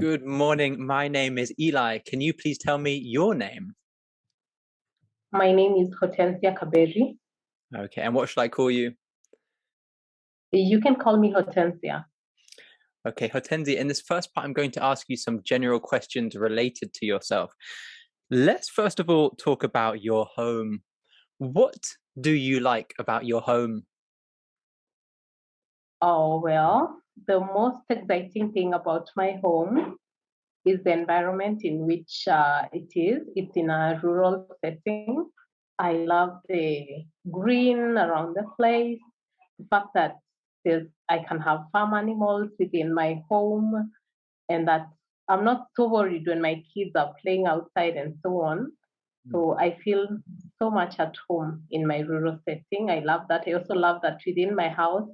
Good morning. My name is Eli. Can you please tell me your name? My name is Hottensia Kaberi. Okay, and what should I call you? You can call me Hottensia. Okay, Hottensia, in this first part, I'm going to ask you some general questions related to yourself. Let's first of all talk about your home. What do you like about your home? Oh, well, the most exciting thing about my home is the environment in which it is. It's in a rural setting. I love the green around the place, the fact that I can have farm animals within my home, and that I'm not so worried when my kids are playing outside and so on. So I feel so much at home in my rural setting. I love that. I also love that within my house,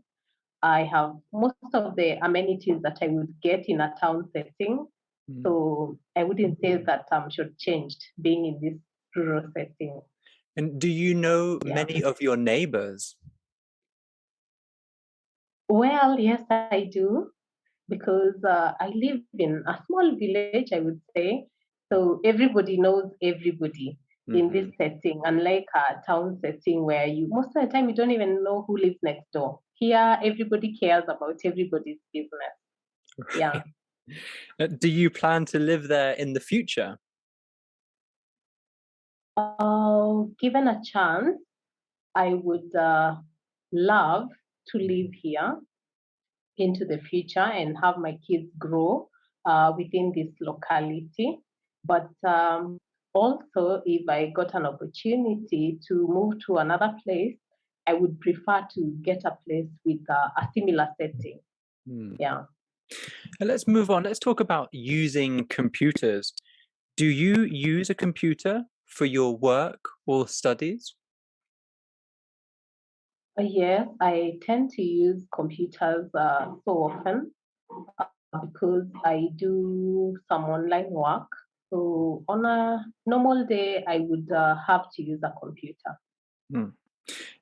I have most of the amenities that I would get in a town setting. Mm. So I wouldn't say that I'm shortchanged being in this rural setting. And do you know Yeah. many of your neighbors? Well, yes, I do, because I live in a small village, I would say. So everybody knows everybody in this Mhm. setting, unlike a town setting where you most of the time you don't even know who lives next door. Here, everybody cares about everybody's business. Yeah. Do you plan to live there in the future? Given a chance, I would love to live here into the future and have my kids grow within this locality. But also, if I got an opportunity to move to another place, I would prefer to get a place with a similar setting. Hmm. Yeah. Let's move on. Let's talk about using computers. Do you use a computer for your work or studies? Yes, I tend to use computers so often because I do some online work. So on a normal day, I would have to use a computer. Hmm.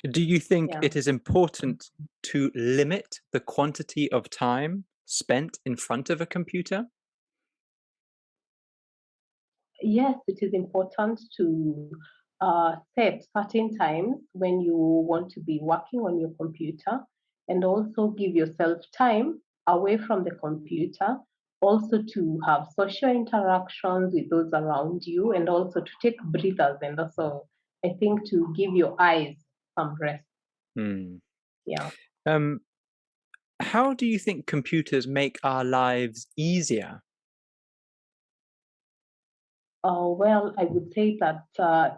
Do you think Yeah. it is important to limit the quantity of time spent in front of a computer? Yes, it is important to set certain times when you want to be working on your computer and also give yourself time away from the computer, also to have social interactions with those around you, and also to take breathers, and also, I think, to give your eyes some rest. Hmm. Yeah. Um, how do you think computers make our lives easier? Well, I would say that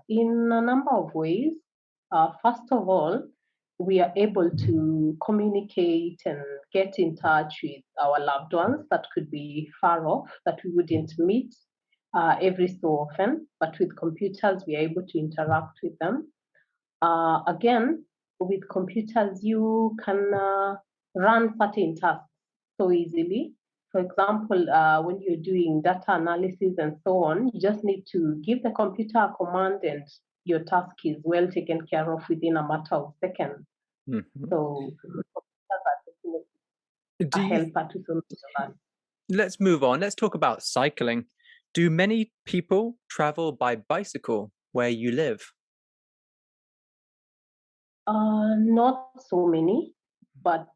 in a number of ways. First of all, we are able to communicate and get in touch with our loved ones that could be far off, that we wouldn't meet every so often. But with computers, we are able to interact with them. Again, with computers, you can run certain tasks so easily. For example, when you're doing data analysis and so on, you just need to give the computer a command and your task is well taken care of within a matter of seconds. Mhm. So computers are definitely a Do you helper to so many of us. Let's move on. Let's talk about cycling. Do many people travel by bicycle where you live? Not so many, but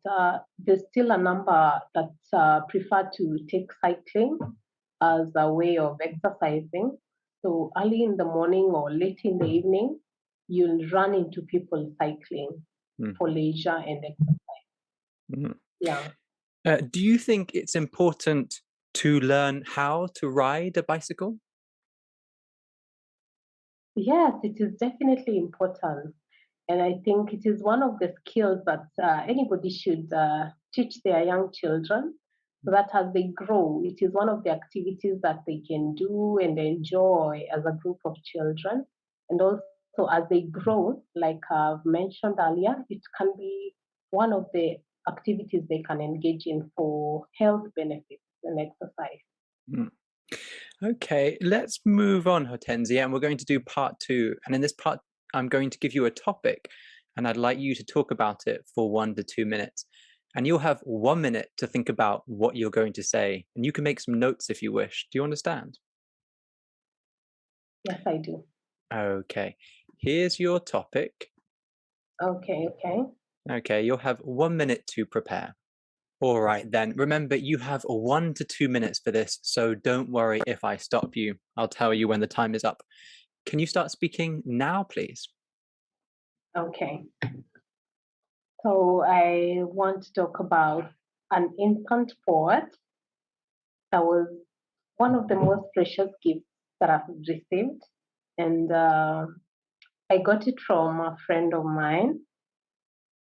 there's still a number that prefer to take cycling as a way of exercising. So early in the morning or late in the evening, you'll run into people cycling for Mhm, leisure and exercise. mhm. Yeah. Do you think it's important to learn how to ride a bicycle? Yes, it is definitely important. And I think it is one of the skills that anybody should teach their young children so that as they grow, it is one of the activities that they can do and enjoy as a group of children. And also, as they grow, like I've mentioned earlier, it can be one of the activities they can engage in for health benefits and exercise. Mm. Okay, let's move on, Hortensia, and we're going to do part two. And in this part, I'm going to give you a topic, and I'd like you to talk about it for 1 to 2 minutes. And you'll have 1 minute to think about what you're going to say. And you can make some notes if you wish. Do you understand? Yes, I do. Okay. Here's your topic. Okay, okay. Okay, you'll have 1 minute to prepare. All right, then. Remember, you have 1 to 2 minutes for this, so don't worry if I stop you. I'll tell you when the time is up. Can you start speaking now, please? Okay. So I want to talk about an infant pot that was one of the most precious gifts that I've received. And I got it from a friend of mine,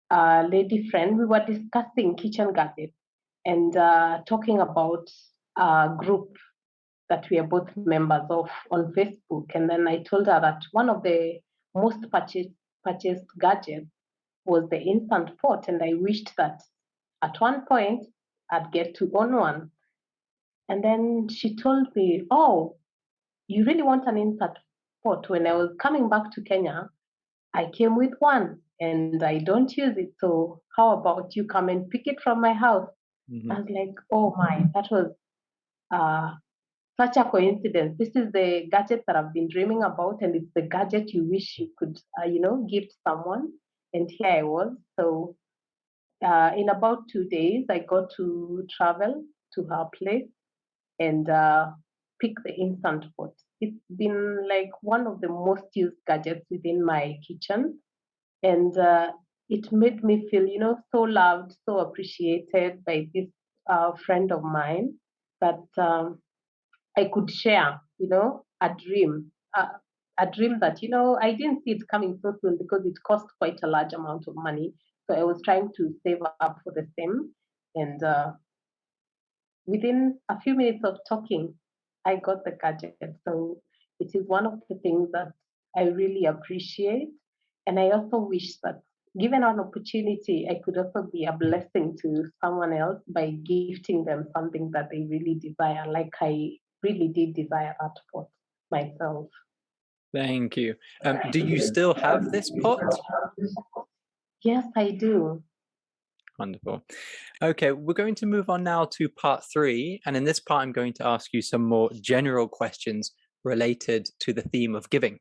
a lady friend. We were discussing kitchen gadgets and talking about a group that we are both members of on Facebook. And then I told her that one of the most purchased gadgets was the instant pot. And I wished that at one point I'd get to own one. And then she told me, "Oh, you really want an instant pot?" When I was coming back to Kenya, I came with one and I don't use it. So how about you come and pick it from my house? Mhm. I was like, oh my, that was uh, such a coincidence. This is the gadget that I've been dreaming about, and it's the gadget you wish you could, gift someone. And here I was. So in about 2 days, I got to travel to her place and pick the instant pot. It's been like one of the most used gadgets within my kitchen, and it made me feel, so loved, so appreciated by this friend of mine that I could share, a dream that, I didn't see it coming so soon because it cost quite a large amount of money. So I was trying to save up for the same. And within a few minutes of talking, I got the gadget. So it is one of the things that I really appreciate. And I also wish that given an opportunity, I could also be a blessing to someone else by gifting them something that they really desire, like I really did desire that for myself. Thank you. Do you still have this pot? Yes, I do. Wonderful. Okay, we're going to move on now to part three. And in this part, I'm going to ask you some more general questions related to the theme of giving.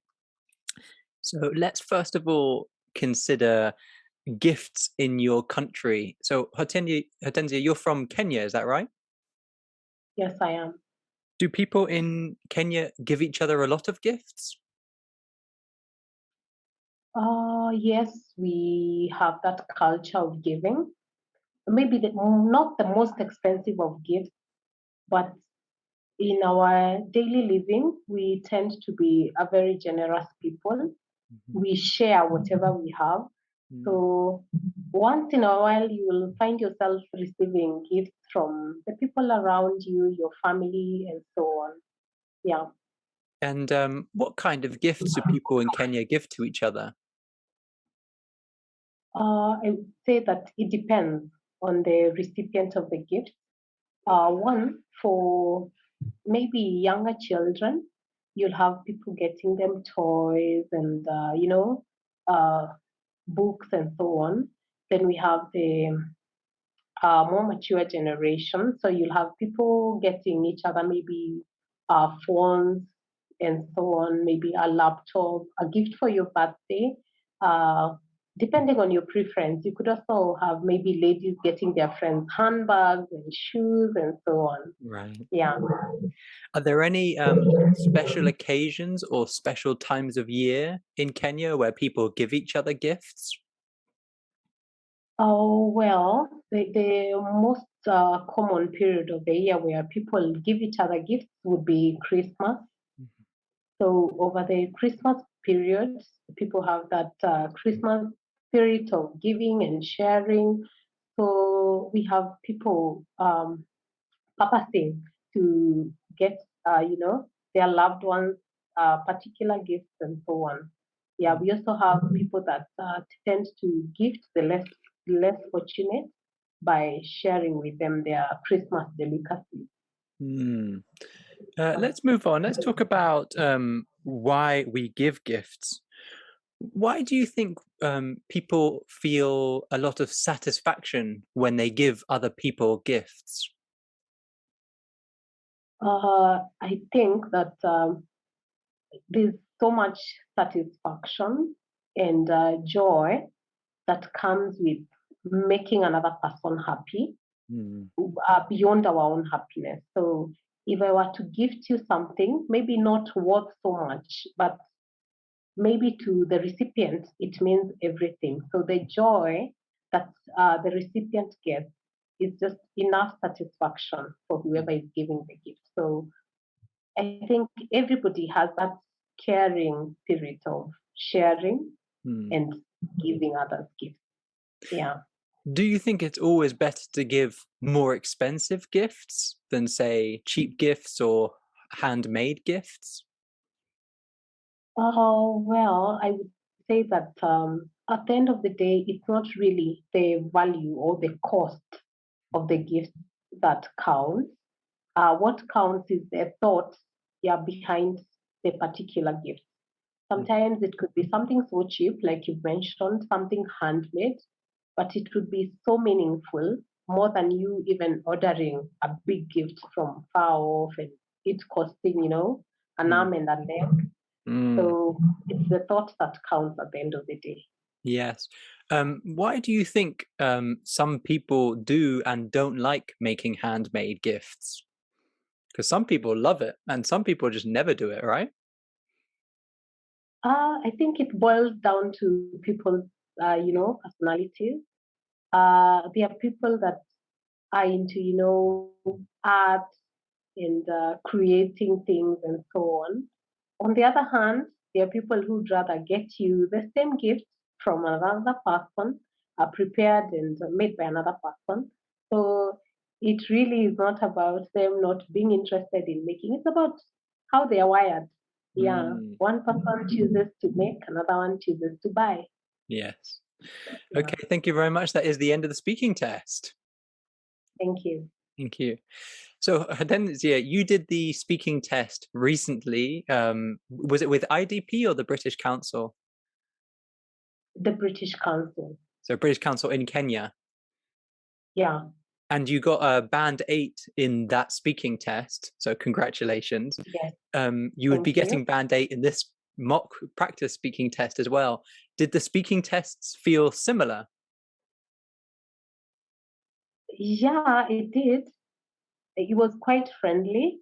So let's first of all consider gifts in your country. So Hortensia, you're from Kenya, is that right? Yes, I am. Do people in Kenya give each other a lot of gifts? Yes, we have that culture of giving. Maybe not the most expensive of gifts, but in our daily living, we tend to be a very generous people. Mhm. We share whatever we have. Mm. So once in a while, you will find yourself receiving gifts from the people around you, your family, and so on. Yeah. And what kind of gifts do people in Kenya give to each other? I would say that it depends on the recipient of the gift. One, for maybe younger children, you'll have people getting them toys and, uh, books and so on. Then we have the more mature generation. So you'll have people getting each other maybe phones and so on, maybe a laptop, a gift for your birthday. Uh, Depending on your preference, you could also have maybe ladies getting their friends handbags and shoes and so on. Right. Yeah. Are there any special occasions or special times of year in Kenya where people give each other gifts? Oh, well, the most common period of the year where people give each other gifts would be Christmas. Mhm. So over the Christmas period, people have that Christmas spirit of giving and sharing. So we have people purposing to get, their loved ones particular gifts and so on. Yeah, we also have people that tend to gift the less fortunate by sharing with them their Christmas delicacies. Mm. Let's move on. Let's talk about why we give gifts. Why do you think people feel a lot of satisfaction when they give other people gifts? I think that there's so much satisfaction and joy that comes with making another person happy Mm, beyond our own happiness. So if I were to gift you something, maybe not worth so much, but maybe to the recipient, it means everything. So the joy that the recipient gets is just enough satisfaction for whoever is giving the gift. So I think everybody has that caring spirit of sharing mm. and giving others gifts. Yeah. Do you think it's always better to give more expensive gifts than, say, cheap gifts or handmade gifts? Oh, well, I would say that at the end of the day, it's not really the value or the cost of the gift that counts. What counts is the thought, yeah, behind the particular gift. Mm, Sometimes it could be something so cheap, like you mentioned, something handmade, but it could be so meaningful, more than you even ordering a big gift from far off and it costing, an mm, arm and a leg. mm. So it's the thought that counts at the end of the day. Yes. Why do you think some people do and don't like making handmade gifts? Because some people love it and some people just never do it, right? I think it boils down to people's, personalities. There are people that are into, art and creating things and so on. On the other hand, there are people who'd rather get you the same gift from another person, prepared and made by another person. So it really is not about them not being interested in making. It's about how they are wired. Yeah, Mm, one person chooses to make, another one chooses to buy. yes. Yeah, Okay, thank you very much. That is the end of the speaking test. thank you. Thank you. So, Hottensia, you did the speaking test recently. Was it with IDP or the British Council? The British Council. So, British Council in Kenya. Yeah, And you got a band 8 in that speaking test. So, congratulations. yes, You would be thank you. getting band 8 in this mock practice speaking test as well. Did the speaking tests feel similar? Yeah, it did. It was quite friendly.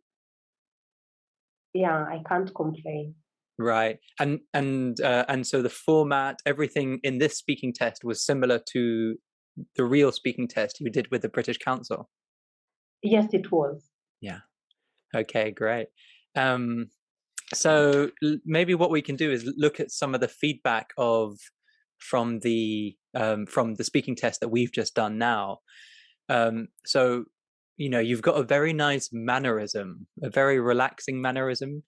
Yeah, I can't complain. Right. And so the format, everything in this speaking test was similar to the real speaking test you did with the British Council. Yes, it was. Yeah. Okay, great. Um, so maybe what we can do is look at some of the feedback of from the speaking test that we've just done now. So you've got a very nice mannerism, a very relaxing mannerism.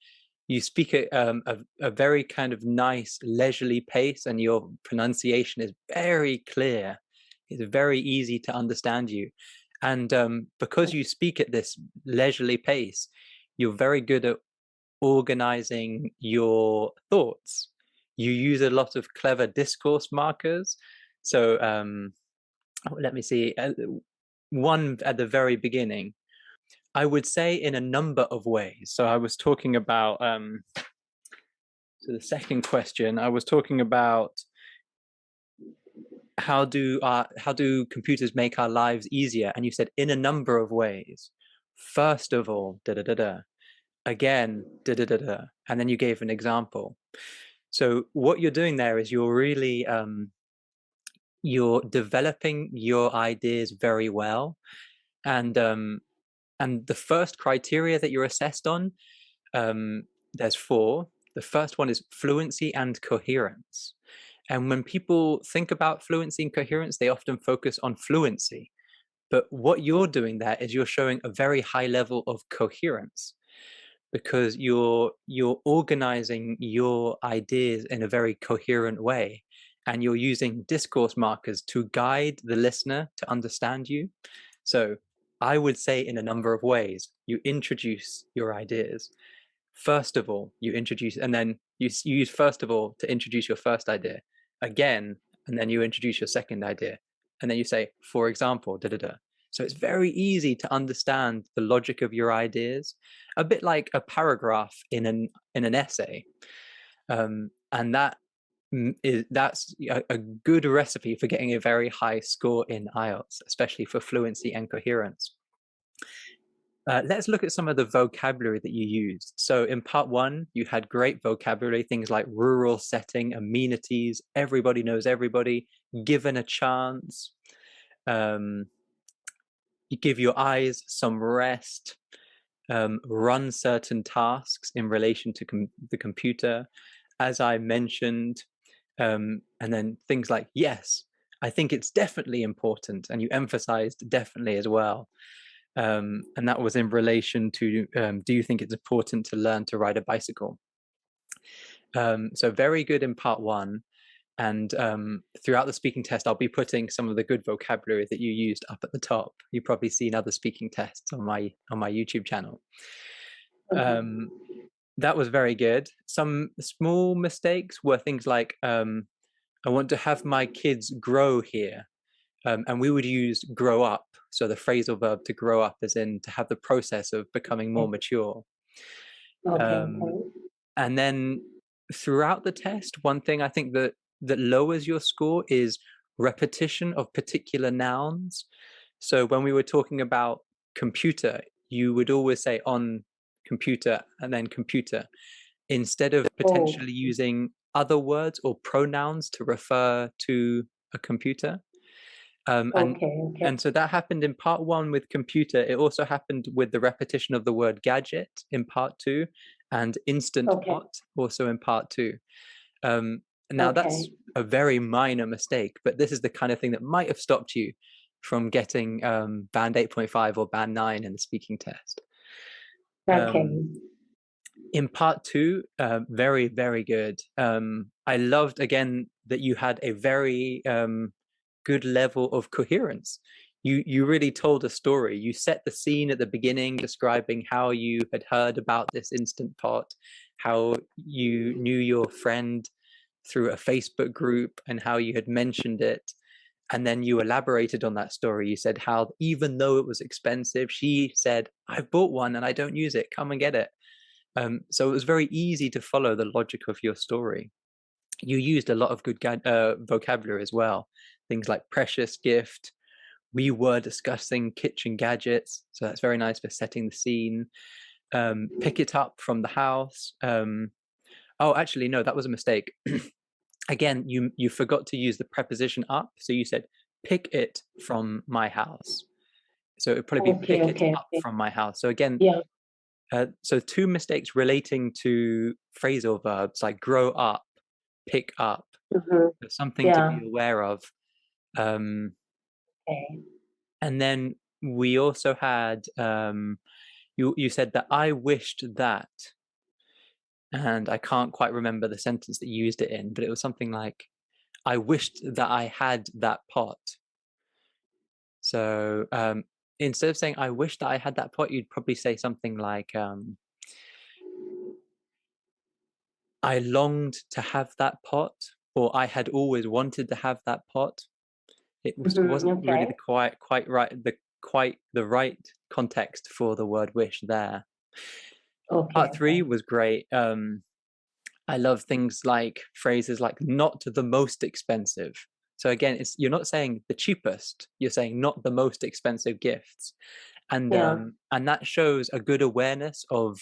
You speak at a very kind of nice leisurely pace, and your pronunciation is very clear. It's very easy to understand you, and because you speak at this leisurely pace, you're very good at organizing your thoughts. You use a lot of clever discourse markers. So let me see. One at the very beginning, I would say in a number of ways. So I was talking about. So the second question, I was talking about how do computers make our lives easier? And you said in a number of ways. First of all, da da da da. Again, da da da da. And then you gave an example. So what you're doing there is you're developing your ideas very well, and the first criteria that you're assessed on, there's four. The first one is fluency and coherence. And when people think about fluency and coherence, they often focus on fluency. But what you're doing there is you're showing a very high level of coherence because you're organizing your ideas in a very coherent way, and you're using discourse markers to guide the listener to understand you. So I would say in a number of ways you introduce your ideas. First of all, you introduce, and then You use first of all to introduce your first idea, again, and then you introduce your second idea, and then you say, for example, da da da. So it's very easy to understand the logic of your ideas, a bit like a paragraph in an essay, and that's a good recipe for getting a very high score in IELTS, especially for fluency and coherence. Let's look at some of the vocabulary that you used. So in part one, you had great vocabulary, things like rural setting, amenities, everybody knows everybody, given a chance, um, you give your eyes some rest, run certain tasks in relation to the computer, as I mentioned, and then things like, yes, I think it's definitely important, and you emphasized definitely as well. And that was in relation to, do you think it's important to learn to ride a bicycle? So very good in part one. And throughout the speaking test, I'll be putting some of the good vocabulary that you used up at the top. You've probably seen other speaking tests on my YouTube channel. Okay. That was very good. Some small mistakes were things like, I want to have my kids grow here. And we would use grow up. So the phrasal verb to grow up is in to have the process of becoming more mature. Okay. Um, and then throughout the test, one thing I think that lowers your score is repetition of particular nouns. So when we were talking about computer, you would always say on computer and then computer, instead of Oh, potentially using other words or pronouns to refer to a computer. Um, and okay. Okay. and so that happened in part one with computer. It also happened with the repetition of the word gadget in part two, and instant Okay. pot also in part two. Um, Now that's Okay. a very minor mistake, but this is the kind of thing that might have stopped you from getting band 8.5 or band 9 in the speaking test. Okay. Um, in part two, very, very good. I loved again that you had a very good level of coherence. You really told a story. You set the scene at the beginning, describing how you had heard about this instant pot, how you knew your friend through a Facebook group, and how you had mentioned it. And then you elaborated on that story. You said how even though it was expensive, she said, "I've bought one and I don't use it. Come and get it." So it was very easy to follow the logic of your story. You used a lot of good vocabulary as well, things like precious gift. We were discussing kitchen gadgets, so that's very nice for setting the scene. Pick it up from the house. Oh, actually, no, that was a mistake. Again, you forgot to use the preposition up, so you said pick it from my house. So it would probably be Okay. pick it Okay. up Okay. from my house. So again, Yeah. so two mistakes relating to phrasal verbs like grow up, pick up, Mm-hmm. something to Yeah. be aware of. Um, Okay. and then we also had you said that I wished that, and I can't quite remember the sentence that you used it in, but it was something like I wished that I had that pot. So instead of saying I wish that I had that pot, you'd probably say something like I longed to have that pot, or I had always wanted to have that pot. Mm-hmm. Wasn't really Okay. the quite the right context for the word wish there. Okay. Part three Okay. was great. I love things like phrases like not the most expensive. So again, it's you're not saying the cheapest, you're saying not the most expensive gifts. Yeah. And that shows a good awareness of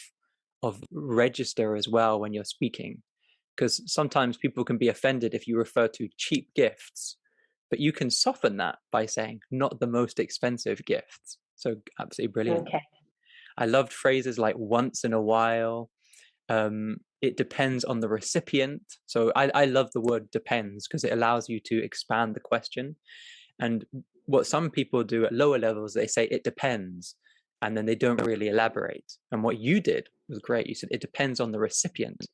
register as well when you're speaking. Because sometimes people can be offended if you refer to cheap gifts, but you can soften that by saying not the most expensive gifts. So absolutely brilliant. Okay. I loved phrases like once in a while. It depends on the recipient. So I love the word depends because it allows you to expand the question. And what some people do at lower levels, they say it depends, and then they don't really elaborate. And what you did was great. You said it depends on the recipient,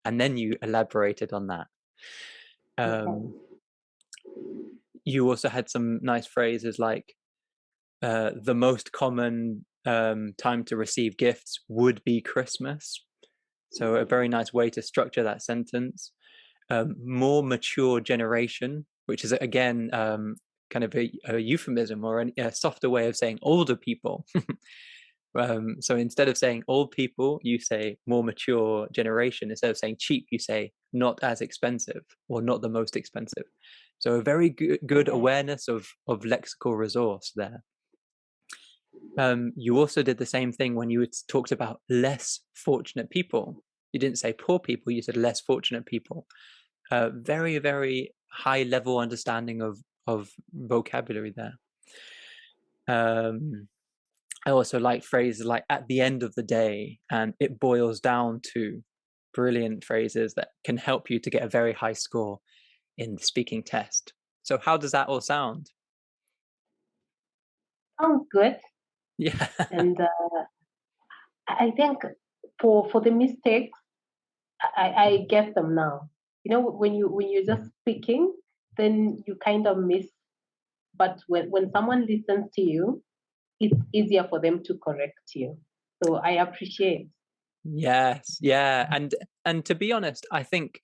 and then you elaborated on that. Um, Okay. you also had some nice phrases like the most common time to receive gifts would be Christmas. So a very nice way to structure that sentence. More mature generation, which is again kind of a euphemism or a softer way of saying older people. So instead of saying old people, you say more mature generation. Instead of saying cheap, you say not as expensive or not the most expensive. So a very good Okay. awareness of lexical resource there. You also did the same thing when you talked about less fortunate people. You didn't say poor people, you said less fortunate people. Very, very high level understanding of vocabulary there. Um, I also like phrases like at the end of the day and it boils down to, brilliant phrases that can help you to get a very high score in the speaking test. So how does that all sound? Sounds good. Yeah. And I think for the mistakes, I get them now. You know, when you're just speaking, then you kind of miss. But when someone listens to you, it's easier for them to correct you. So I appreciate. Yes, yeah. And to be honest, I think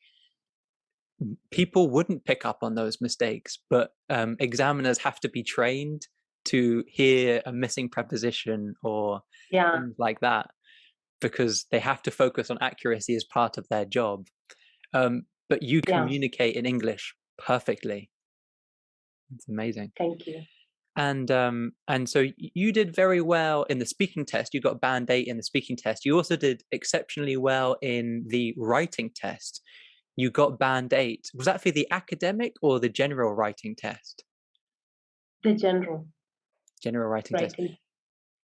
people wouldn't pick up on those mistakes, but examiners have to be trained to hear a missing preposition or Yeah, things like that because they have to focus on accuracy as part of their job. But you yeah. communicate in English perfectly. It's amazing. Thank you. And so you did very well in the speaking test. You got band 8 in the speaking test. You also did exceptionally well in the writing test. You got band 8. Was that for the academic or the general writing test? The general General writing test. writing.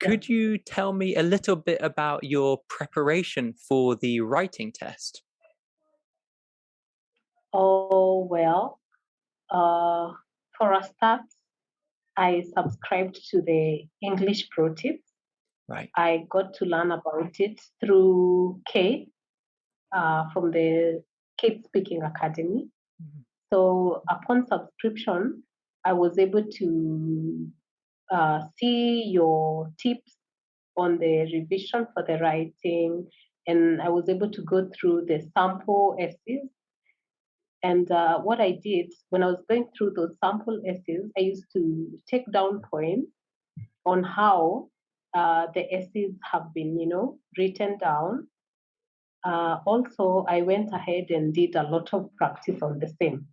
Yeah. Could you tell me a little bit about your preparation for the writing test? Oh well. Uh, for a start, I subscribed to the English Pro Tips. Right. I got to learn about it through Kate from the Kate Speaking Academy. Mhm. So upon subscription, I was able to see your tips on the revision for the writing, and I was able to go through the sample essays. And what I did when I was going through those sample essays, I used to take down points on how the essays have been, written down. Also, I went ahead and did a lot of practice on the same.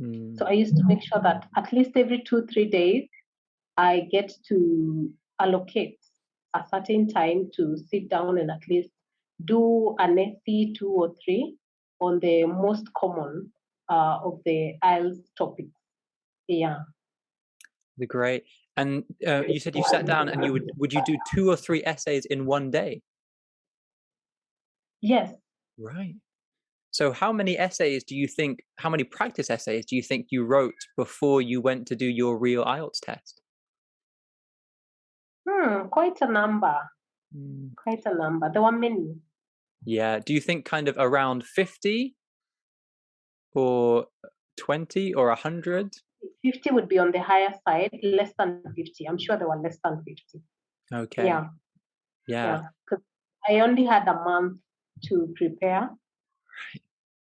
Mm, So I used to make sure that at least every 2, 3 days, I get to allocate a certain time to sit down and at least do an essay 2 or 3 on the most common of the IELTS topics. Yeah. the great. And you said you sat down and you would you do 2 or 3 essays in one day? Yes. Right. So how many practice essays do you think you wrote before you went to do your real IELTS test? Quite a number. Mm, Quite a number. There were many. yeah. Do you think kind of around 50 or 20 or 100? 50 would be on the higher side, less than 50. I'm sure there were less than 50. Okay. Yeah. Yeah. Yeah. Because I only had a month to prepare.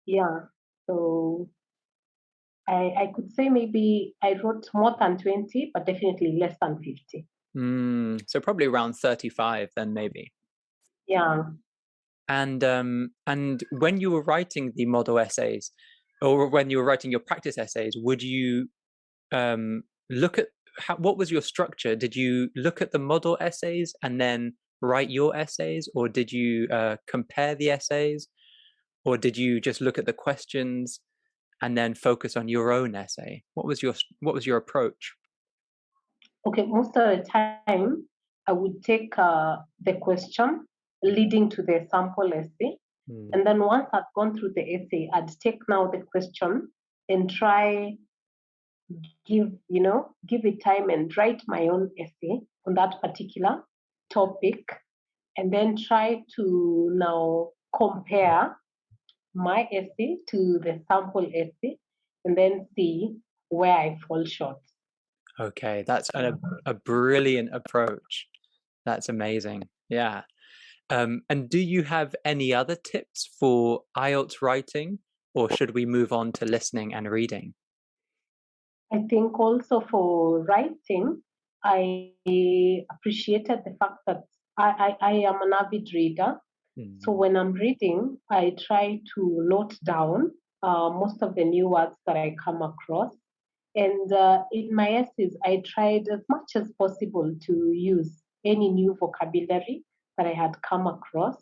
Yeah. So I could say maybe I wrote more than 20, but definitely less than 50. So probably around 35 then maybe. Yeah. And when you were writing the model essays or when you were writing your practice essays, would you look at what was your structure? Did you look at the model essays and then write your essays, or did you compare the essays, or did you just look at the questions and then focus on your own essay? What was your approach? Okay. Most of the time, I would take the question leading to the sample essay. Mm, And then once I've gone through the essay, I'd take now the question and try give it time and write my own essay on that particular topic, and then try to now compare my essay to the sample essay and then see where I fall short. okay, that's Yeah. a brilliant approach. That's amazing. Yeah. And do you have any other tips for IELTS writing, or should we move on to listening and reading? I think also for writing, I appreciated the fact that I am an avid reader. So Mm. when I'm reading, I try to note down most of the new words that I come across. And in my essays, I tried as much as possible to use any new vocabulary that I had come across.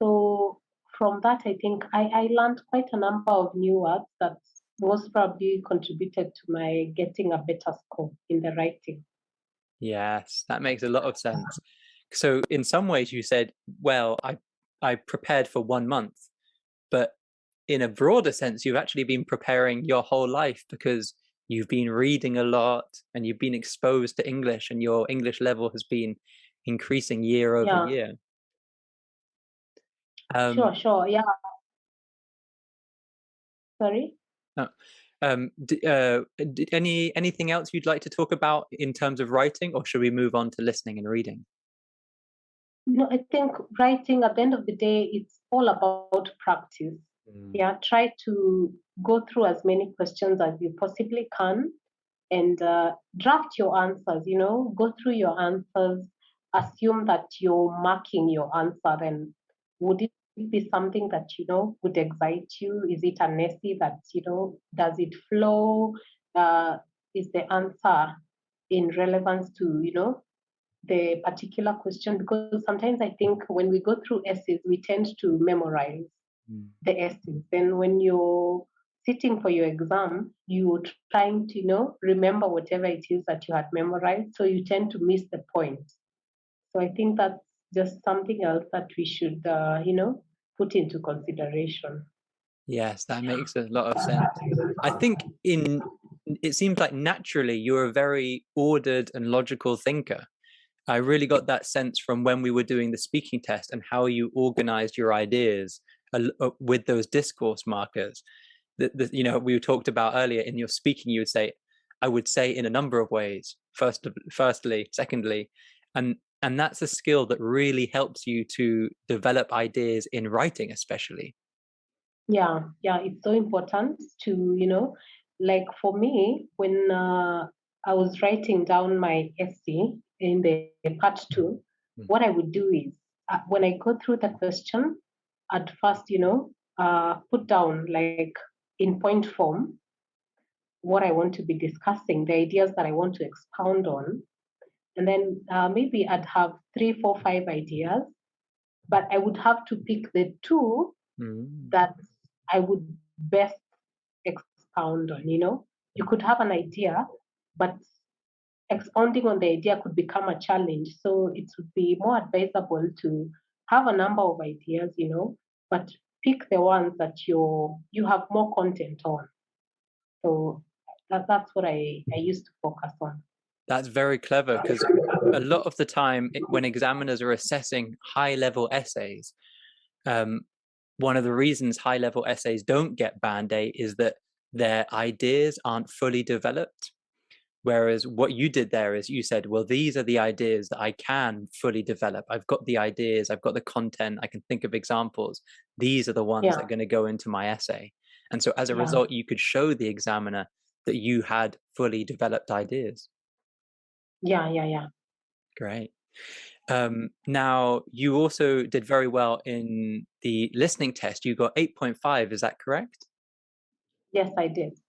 So from that, I think I learned quite a number of new words that most probably contributed to my getting a better score in the writing. Yes, that makes a lot of sense. So in some ways you said, well, I prepared for 1 month, but in a broader sense, you've actually been preparing your whole life because you've been reading a lot and you've been exposed to English and your English level has been increasing year over Yeah, year. Um, sure. Yeah, sorry. uh, anything else you'd like to talk about in terms of writing, or should we move on to listening and reading? No, I think writing at the end of the day, it's all about practice. Mm, Yeah, try to go through as many questions as you possibly can and draft your answers, go through your answers, assume that you're marking your answer. And would it be something that, would excite you? Is it an essay that, does it flow? Uh, is the answer in relevance to, the particular question? Because sometimes I think when we go through essays, we tend to memorize mm. the essays. Then when you're sitting for your exam, you're trying to, remember whatever it is that you had memorized. So you tend to miss the point. So I think that's just something else that we should, put into consideration. Yes, that makes a lot of sense. I think it seems like naturally you're a very ordered and logical thinker. I really got that sense from when we were doing the speaking test and how you organized your ideas with those discourse markers. We talked about earlier in your speaking, you would say, I would say in a number of ways. Firstly, secondly, and that's a skill that really helps you to develop ideas in writing, especially. Yeah, it's so important to, like for me, when I was writing down my essay in the part two, Mm, what I would do is when I go through the question, at first, put down like in point form what I want to be discussing, the ideas that I want to expound on. And then maybe I'd have three, four, five ideas, but I would have to pick the two mm, that I would best expound on. You mm. could have an idea, but expounding on the idea could become a challenge. So it would be more advisable to have a number of ideas, but pick the ones that you have more content on. So that's what I used to focus on. That's very clever because a lot of the time, when examiners are assessing high level essays, um, one of the reasons high level essays don't get band aid is that their ideas aren't fully developed. Whereas what you did there is you said, well, these are the ideas that I can fully develop. I've got the ideas, I've got the content, I can think of examples. These are the ones that Yeah, are going to go into my essay. And so as a yeah, result, you could show the examiner that you had fully developed ideas. yeah. Great. Now, you also did very well in the listening test. You got 8.5, is that correct? Yes, I did.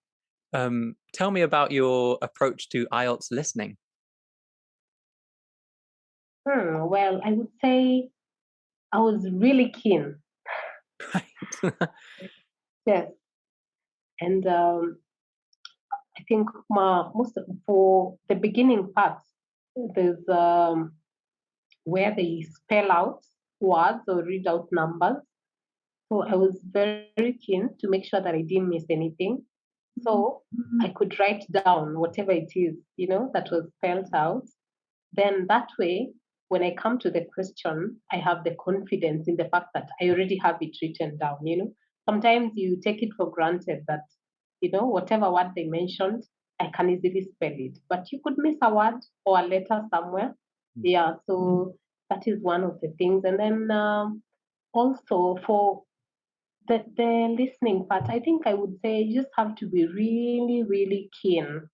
Tell me about your approach to IELTS listening. Well, I would say I was really keen. Right. Yes, and I think for the beginning parts, there's where they spell out words or read out numbers. So I was very keen to make sure that I didn't miss anything. So I could write down whatever it is, that was spelled out. Then that way, when I come to the question, I have the confidence in the fact that I already have it written down. Sometimes you take it for granted that, whatever word they mentioned, I can easily spell it. But you could miss a word or a letter somewhere. Yeah, so that is one of the things. And then also for the listening part, I think I would say you just have to be really, really keen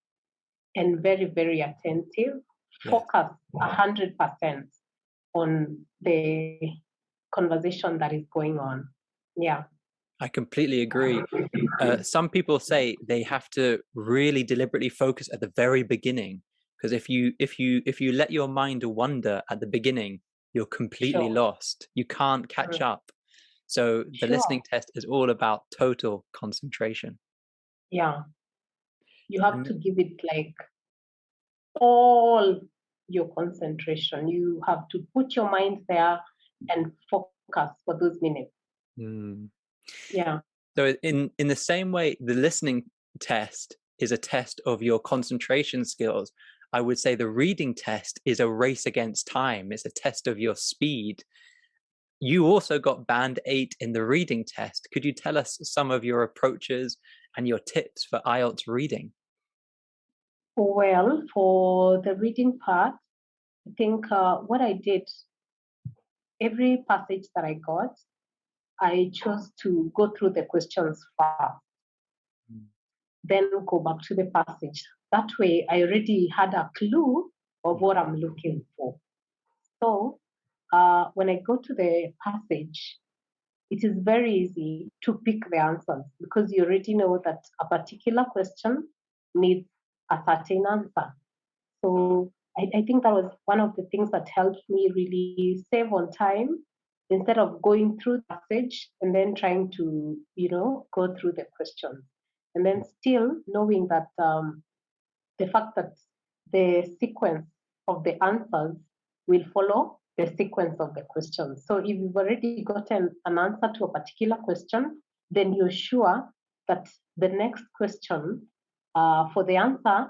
and very, very attentive. Yes, Focus 100% on the conversation that is going on. Yeah. I completely agree. Some people say they have to really deliberately focus at the very beginning, because if you let your mind wander at the beginning, you're completely Sure. lost. You can't catch Mm. up. So the listening Sure. test is all about total concentration. Yeah. You have And to give it like all your concentration. You have to put your mind there and focus for those minutes. mm, Yeah. so in the same way, the listening test is a test of your concentration skills. I would say the reading test is a race against time. It's a test of your speed. You also got band 8 in the reading test. Could you tell us some of your approaches and your tips for IELTS reading? Well, for the reading part, I think what I did, every passage that I got, I chose to go through the questions first, Mm, then go back to the passage. That way, I already had a clue of mm, what I'm looking for. So, when I go to the passage, it is very easy to pick the answers because you already know that a particular question needs a certain answer. So I think that was one of the things that helped me really save on time instead of going through the passage and then trying to, go through the questions. And then still knowing that the fact that the sequence of the answers will follow the sequence of the questions. So if you've already gotten an answer to a particular question, then you're sure that the next question for the answer,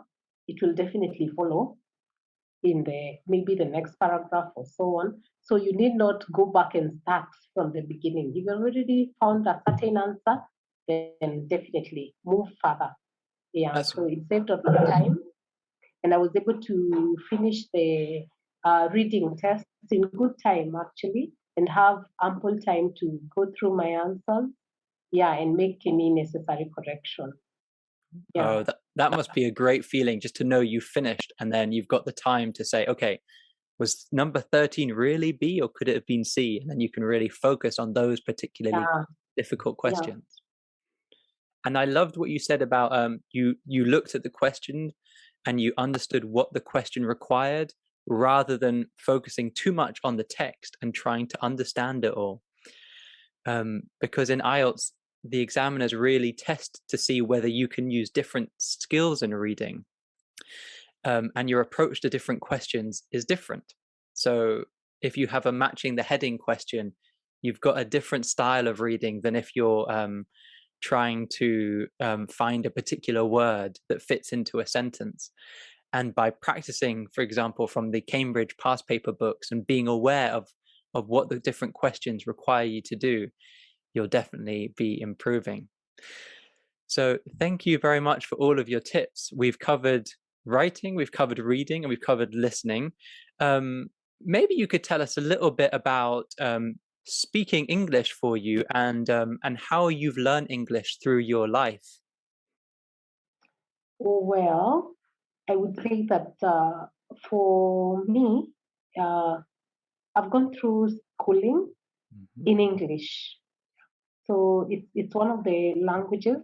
it will definitely follow in the maybe the next paragraph or so on. So you need not go back and start from the beginning. If you already found a certain answer, then definitely move further. Yeah, That's so it saved a lot of time, and I was able to finish the reading test in good time actually, and have ample time to go through my answers. Yeah, and make any necessary correction. Yeah. Oh, that must be a great feeling just to know you finished and then you've got the time to say, okay, was number 13 really B or could it have been C? And then you can really focus on those particularly Yeah. difficult Yeah. questions. And I loved what you said about you looked at the question and you understood what the question required rather than focusing too much on the text and trying to understand it all. Because in IELTS, the examiners really test to see whether you can use different skills in reading, and your approach to different questions is different. So if you have a matching the heading question, you've got a different style of reading than if you're trying to find a particular word that fits into a sentence. And by practicing, for example, from the Cambridge past paper books and being aware of what the different questions require you to do, you'll definitely be improving. So thank you very much for all of your tips. We've covered writing, we've covered reading, and we've covered listening. Um, Maybe you could tell us a little bit about speaking English for you and how you've learned English through your life. Well, I would say that for me, uh, I've gone through schooling Mhm. in English. So it's one of the languages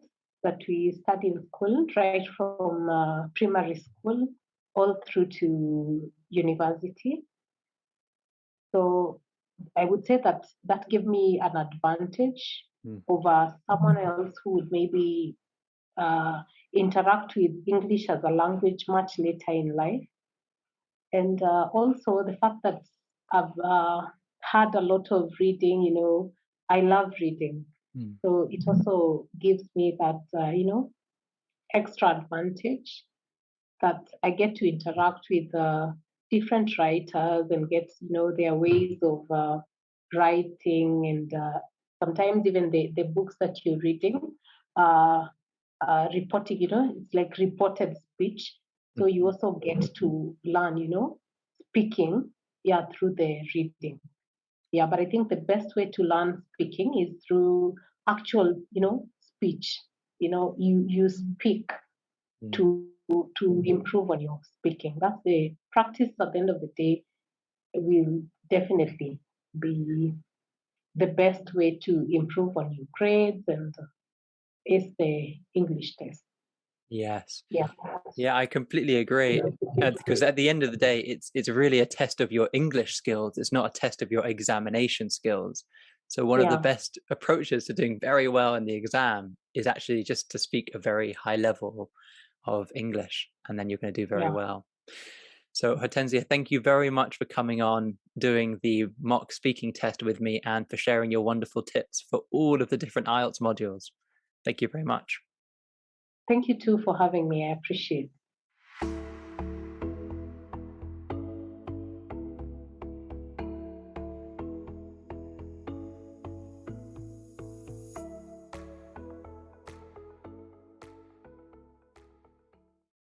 that we study in school, right from primary school all through to university. So I would say that that gave me an advantage Mm, over someone else who would maybe uh, interact with English as a language much later in life. And also the fact that I've had a lot of reading, I love reading. mm, So it also gives me that, extra advantage that I get to interact with different writers and get to know their ways of writing, and sometimes even the books that you're reading uh, reporting, it's like reported speech. So you mhm. also get to learn, speaking. yeah, through the reading. Yeah, but I think the best way to learn speaking is through actual, speech. You speak Mm. to improve on your speaking. That's the practice at the end of the day will definitely be the best way to improve on your grades and is the English test. Yes. Yeah. Yeah, I completely agree. Because at the end of the day, it's really a test of your English skills. It's not a test of your examination skills. So one of the Yeah. best approaches to doing very well in the exam is actually just to speak a very high level of English, and then you're going to do very Yeah. well. So Hortensia, thank you very much for coming on, doing the mock speaking test with me, and for sharing your wonderful tips for all of the different IELTS modules. Thank you very much. Thank you too for having me. I appreciate it.